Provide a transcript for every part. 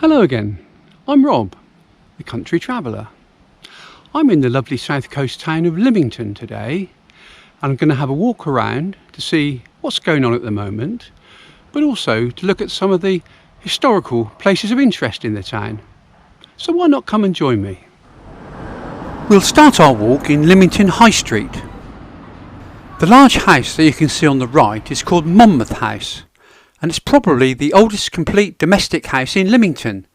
Hello again, I'm Rob, the country traveller. I'm in the lovely south coast town of Lymington today, and I'm going to have a walk around to see what's going on at the moment, but also to look at some of the historical places of interest in the town. So why not come and join me? We'll start our walk in Lymington High Street. The large house that you can see on the right is called Monmouth House, and it's probably the oldest complete domestic house in Lymington,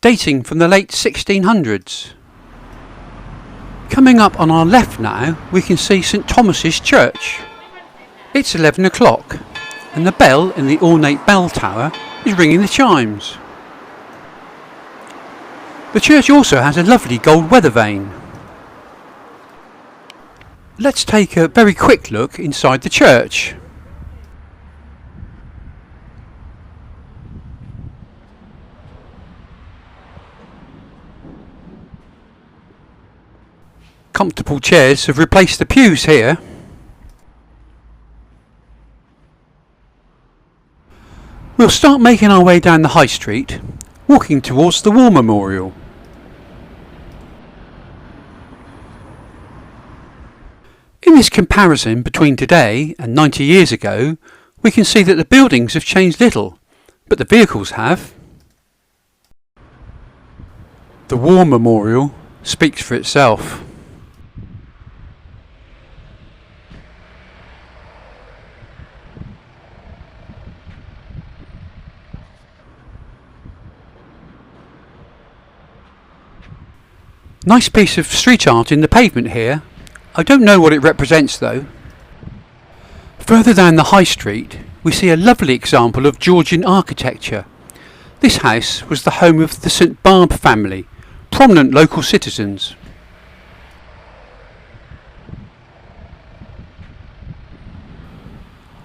dating from the late 1600s. Coming up on our left now, we can see St Thomas's Church. It's 11 o'clock, and the bell in the ornate bell tower is ringing the chimes. The church also has a lovely gold weather vane. Let's take a very quick look inside the church. Comfortable chairs have replaced the pews here. We'll start making our way down the high street, walking towards the War Memorial. In this comparison between today and 90 years ago, we can see that the buildings have changed little, but the vehicles have. The War Memorial speaks for itself. Nice piece of street art in the pavement here. I don't know what it represents though. Further down the high street we see a lovely example of Georgian architecture. This house was the home of the St Barbe family, prominent local citizens.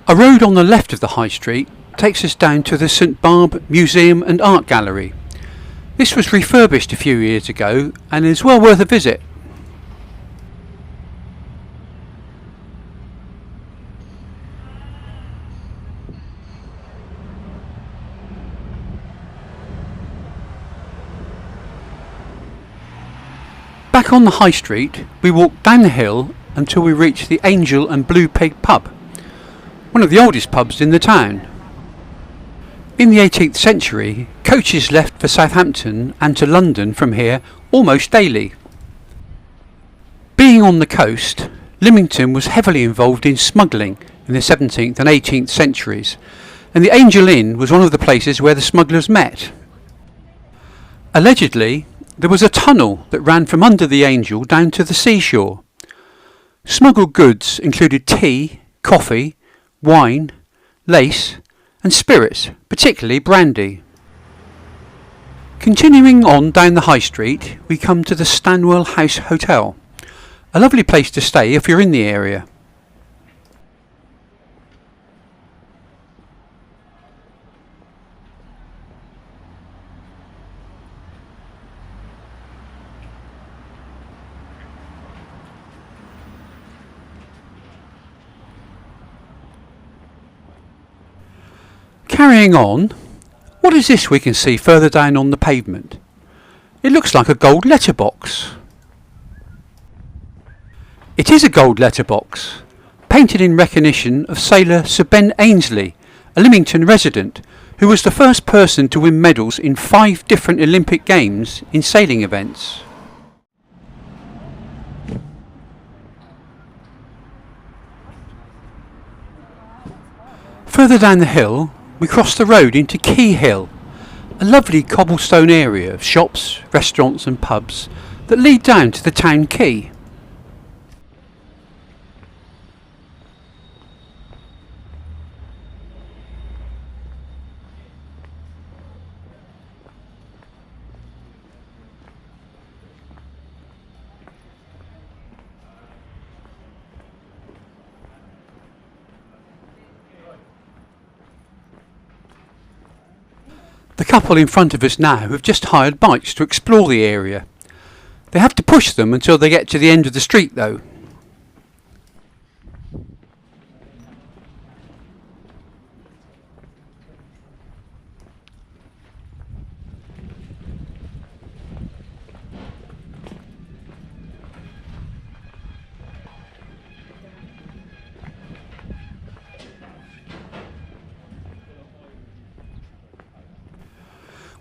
A road on the left of the high street takes us down to the St Barbe Museum and Art Gallery. This was refurbished a few years ago and is well worth a visit. Back on the high street, we walk down the hill until we reach the Angel and Blue Pig pub, one of the oldest pubs in the town. In the 18th century, coaches left for Southampton and to London from here almost daily. Being on the coast, Lymington was heavily involved in smuggling in the 17th and 18th centuries, and the Angel Inn was one of the places where the smugglers met. Allegedly, there was a tunnel that ran from under the Angel down to the seashore. Smuggled goods included tea, coffee, wine, lace, and spirits, particularly brandy. Continuing on down the high street, we come to the Stanwell House Hotel, a lovely place to stay if you're in the area. Carrying on, what is this we can see further down on the pavement? It looks like a gold letterbox. It is a gold letterbox, painted in recognition of sailor Sir Ben Ainslie, a Lymington resident, who was the first person to win medals in 5 different Olympic Games in sailing events. Further down the hill, we cross the road into Quay Hill, a lovely cobblestone area of shops, restaurants and pubs that lead down to the town quay. The couple in front of us now have just hired bikes to explore the area. They have to push them until they get to the end of the street though.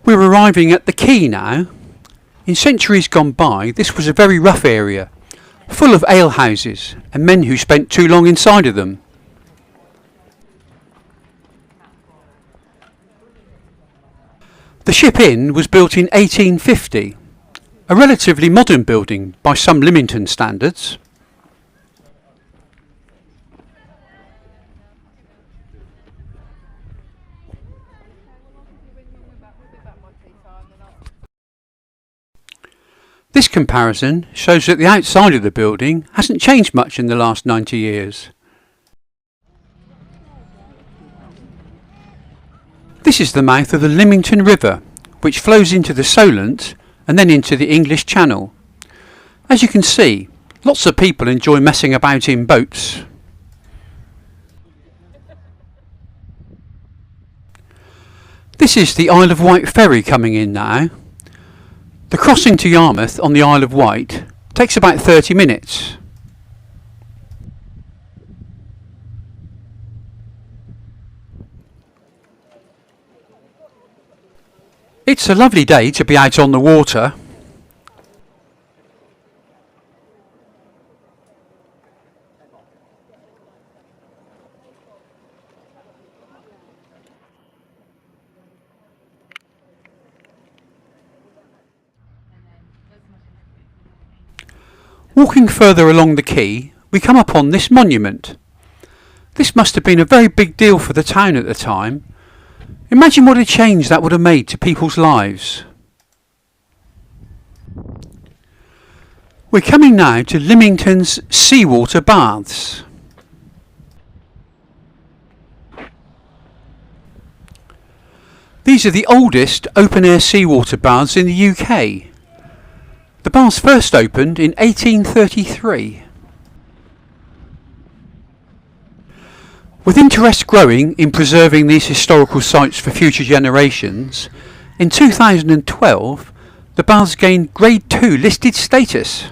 We're arriving at the quay now. In centuries gone by, this was a very rough area, full of alehouses and men who spent too long inside of them. The Ship Inn was built in 1850, a relatively modern building by some Lymington standards. This comparison shows that the outside of the building hasn't changed much in the last 90 years. This is the mouth of the Lymington River, which flows into the Solent and then into the English Channel. As you can see, lots of people enjoy messing about in boats. This is the Isle of Wight ferry coming in now. The crossing to Yarmouth on the Isle of Wight takes about 30 minutes. It's a lovely day to be out on the water. Walking further along the quay, we come upon this monument. This must have been a very big deal for the town at the time. Imagine what a change that would have made to people's lives. We're coming now to Lymington's Saltwater Baths. These are the oldest open-air seawater baths in the UK. The baths first opened in 1833. With interest growing in preserving these historical sites for future generations, in 2012 the baths gained Grade 2 listed status.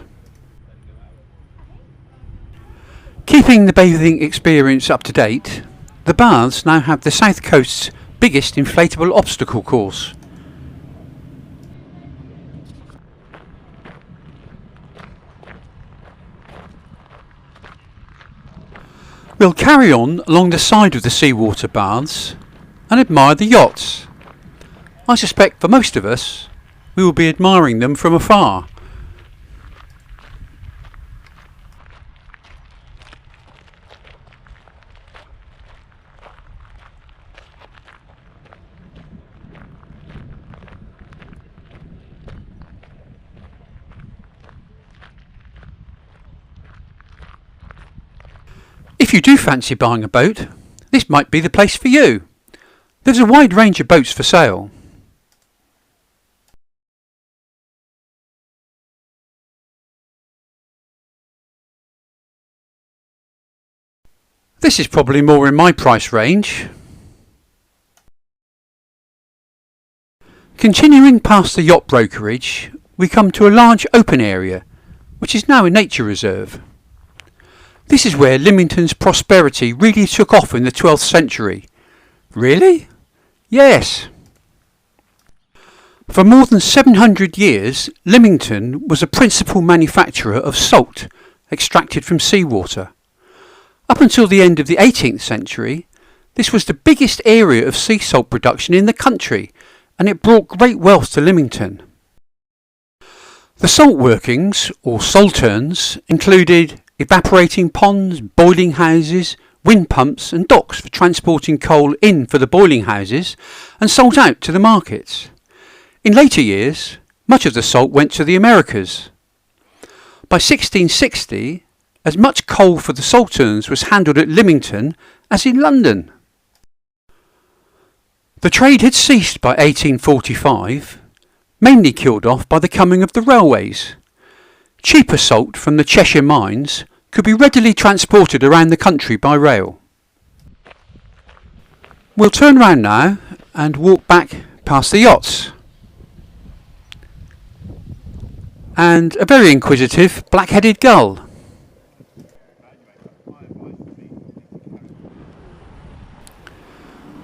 Keeping the bathing experience up to date, the baths now have the South Coast's biggest inflatable obstacle course. We'll carry on along the side of the seawater baths and admire the yachts. I suspect for most of us, we will be admiring them from afar. If you do fancy buying a boat, this might be the place for you. There's a wide range of boats for sale. This is probably more in my price range. Continuing past the yacht brokerage, we come to a large open area, which is now a nature reserve. This is where Lymington's prosperity really took off in the 12th century. Really? Yes. For more than 700 years, Lymington was a principal manufacturer of salt extracted from seawater. Up until the end of the 18th century, this was the biggest area of sea salt production in the country, and it brought great wealth to Lymington. The salt workings, or Salterns, included evaporating ponds, boiling houses, wind pumps and docks for transporting coal in for the boiling houses and salt out to the markets. In later years, much of the salt went to the Americas. By 1660, as much coal for the Salterns was handled at Lymington as in London. The trade had ceased by 1845, mainly killed off by the coming of the railways. Cheaper salt from the Cheshire mines could be readily transported around the country by rail. We'll turn round now and walk back past the yachts. And a very inquisitive black-headed gull.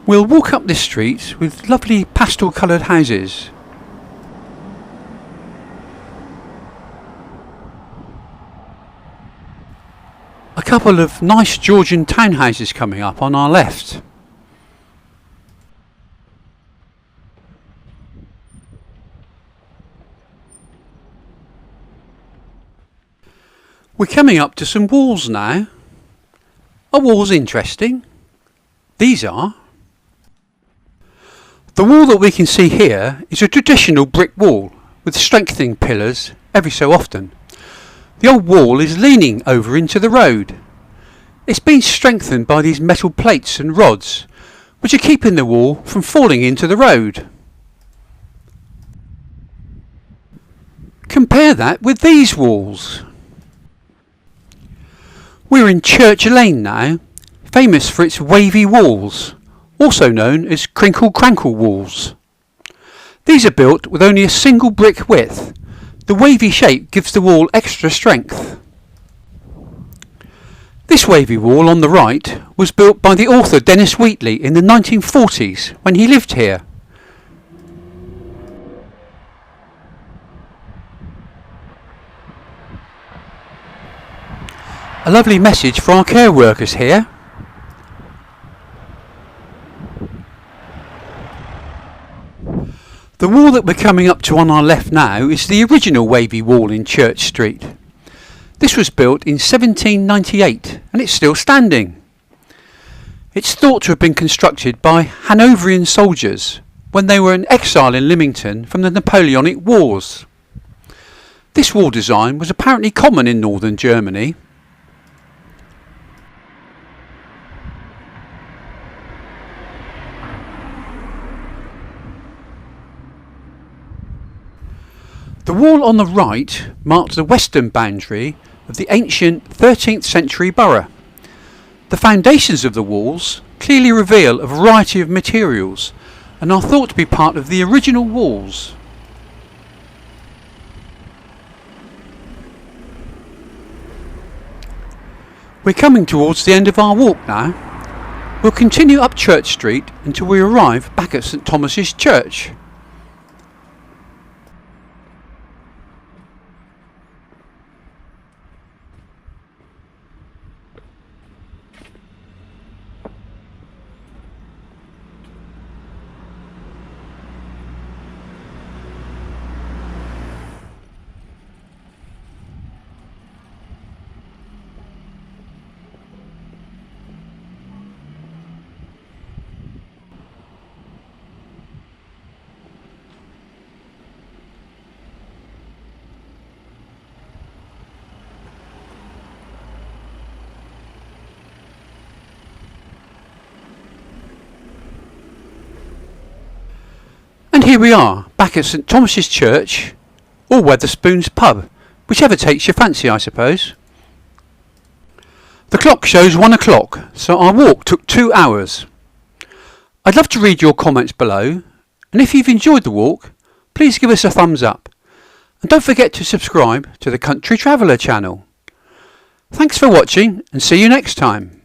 We'll walk up this street with lovely pastel coloured houses. A couple of nice Georgian townhouses coming up on our left. We're coming up to some walls now. Are walls interesting? These are. The wall that we can see here is a traditional brick wall with strengthening pillars every so often. The old wall is leaning over into the road. It's been strengthened by these metal plates and rods which are keeping the wall from falling into the road. Compare that with these walls. We're in Church Lane now, famous for its wavy walls, also known as crinkle-crankle walls. These are built with only a single brick width. The wavy shape gives the wall extra strength. This wavy wall on the right was built by the author Dennis Wheatley in the 1940s when he lived here. A lovely message for our care workers here. The wall that we're coming up to on our left now is the original wavy wall in Church Street. This was built in 1798 and it's still standing. It's thought to have been constructed by Hanoverian soldiers when they were in exile in Lymington from the Napoleonic Wars. This wall design was apparently common in northern Germany. The wall on the right marked the western boundary of the ancient 13th century borough. The foundations of the walls clearly reveal a variety of materials and are thought to be part of the original walls. We're coming towards the end of our walk now. We'll continue up Church Street until we arrive back at St Thomas's Church. And here we are, back at St Thomas's Church, or Wetherspoon's pub, whichever takes your fancy, I suppose. The clock shows 1 o'clock, so our walk took 2 hours. I'd love to read your comments below, and if you've enjoyed the walk, please give us a thumbs up. And don't forget to subscribe to the Country Traveller channel. Thanks for watching, and see you next time.